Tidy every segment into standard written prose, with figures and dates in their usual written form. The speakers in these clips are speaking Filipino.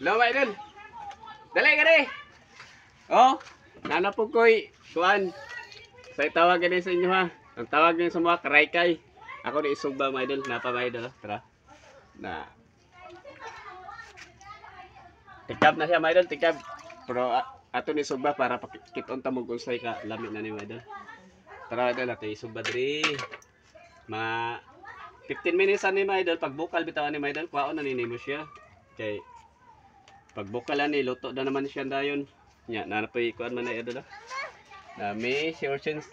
Hello, mga idol. Dali ka rin. Oh, nanapog ko'y kuhan. Sa'y tawag din sa inyo ha. Ang tawag din sa mga karaykay. Ako ni isugba mga idol. Napa mga idol. Tara. Na. Tikab na siya mga idol. Tikab. Pero ato ni isugba para pakiton tamog unsay ka lamit na ni mga idol. Tara mga idol. Ato isugba diri. Mga 15 minutes ni mga idol. Pag bukal bitawan ni mga idol. Kwaon na ninimo siya. Okay. Pag bukalan ni luto na naman siya dayon. Nya na napoy kuan man ay idol. May si Oceans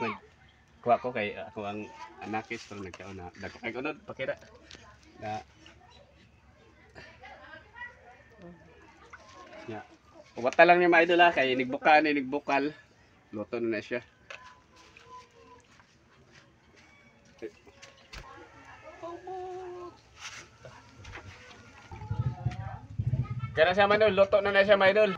kuha ko kay ako ang anakis pero nagkaon na dako kay unod pakita. Na nya. Uwata lang ni mga idol kay nigbukal luto na siya. Kaya siya man luto na siya mga idol.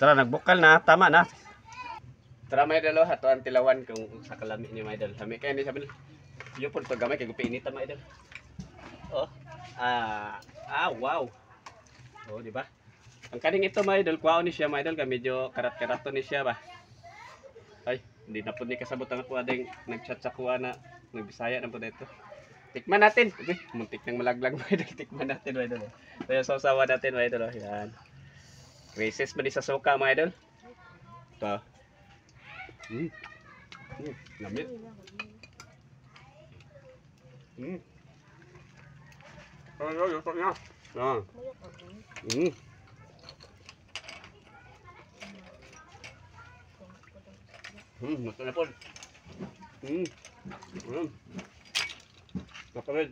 Tara nagbukal na, tama na. Tara mga idol, ato ang tilawan kung sa kalami ni mga idol. Hami kaya ni sabi yo pud to gamay kay gupiinita mga idol. Oh. Wow. Oh, di ba? Ang kaning ito mga idol, kuwaon ni siya mga idol, medyo karat-karato ni siya ba. Ay, hindi na po ni kasabot ang ako ading nag-chat sa kuha na nagbisaya na po dito. Tikman natin. Okay, muntik nang malaglag mga idol. Tikman natin mga idol. Kaya sausawa natin mga idol. Yan. Races ba di sa suka mga idol? Ito. Lamit. Ano yung sok niya? Yan. Mato na po. Napagod.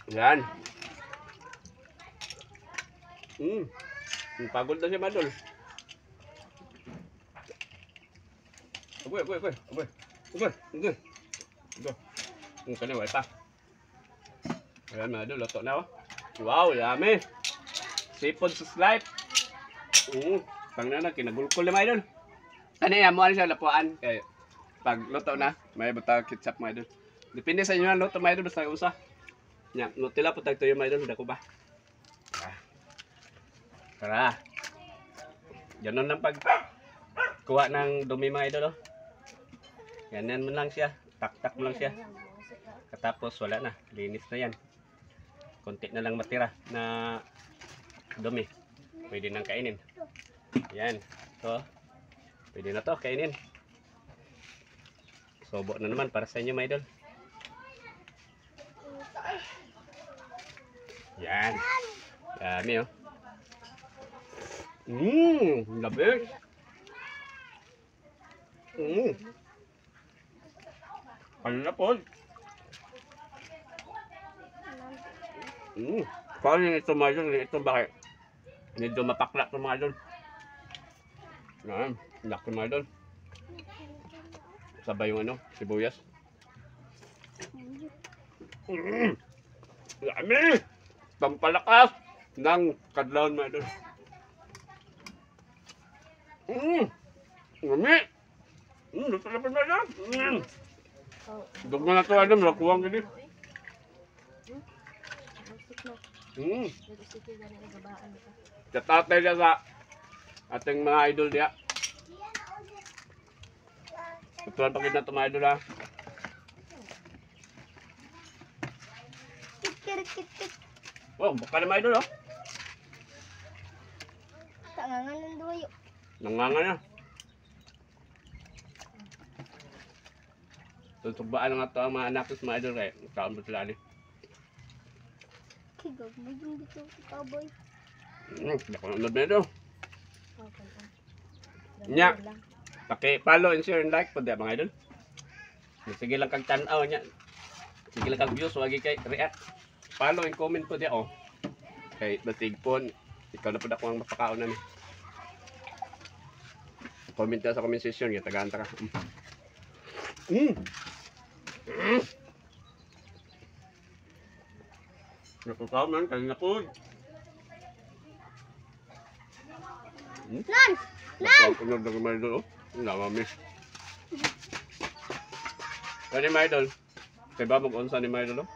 Yan. Pagod na siya madol. Agoy. Ito. Kanya wala pa. Ayan madol, luto na oh. Wow, yummy. Seafood sa slide. Tangna na kinagulkol na mga idol. Ano yan mo siya lapuan kay pag luto na may buta ketchup mga idol. Depende sa inyo ang luto mga idol basta usa. Nya, nutella po tagto yung mga idol, dako ba? Tara. Ganun lang pag kuha ng dumi mga idol oh. Ganyan mo lang siya, tak mo lang siya. Katapos wala na, linis na yan. Konti na lang matira na dumi. Pwede nang kainin. Yan. So, pwede na to kainin. Sobo na naman para sa inyo mga idol. Yan. Dami oh. Labig. Ano na po? Paano yung ito mga idol? Ito bakit? Medyo mapakla ito mga idol. Yan. Laki mga idol. Sabay yung ano, sibuyas. Dami! Pampalakas ng kadlaw mga idol. Dami! Luto na pa na yan. Dugma na ito idol, nakuha gini. Katatay niya sa ating mga idol diya. Tutuan pa kita mga idol ha. Oh, baka na mga idol oh. Tangangan ng duyo. Nanganga na. Tutugbaan nga ito ang mga anak sa mga idol kaya kaon ba sila ni. Kigag mo yung dito kaboy. Baka nanood na ito. Nya, paki-follow and share and like po mga idol. Sige lang kag tanaw nya. Sige lang kag views, wagi kay react. Follow and comment po diya oh. Kay batig po, ikaw na po ako ang mapakaon na ni. Comment ka sa comment section, yung taga-anta ka. Nakukaw man, kanina po. Nan! Nakukaw ng mga idol, oh. Namamiss. Ano ni mga idol? Kaya ba mag-unsa ni mga idol, oh?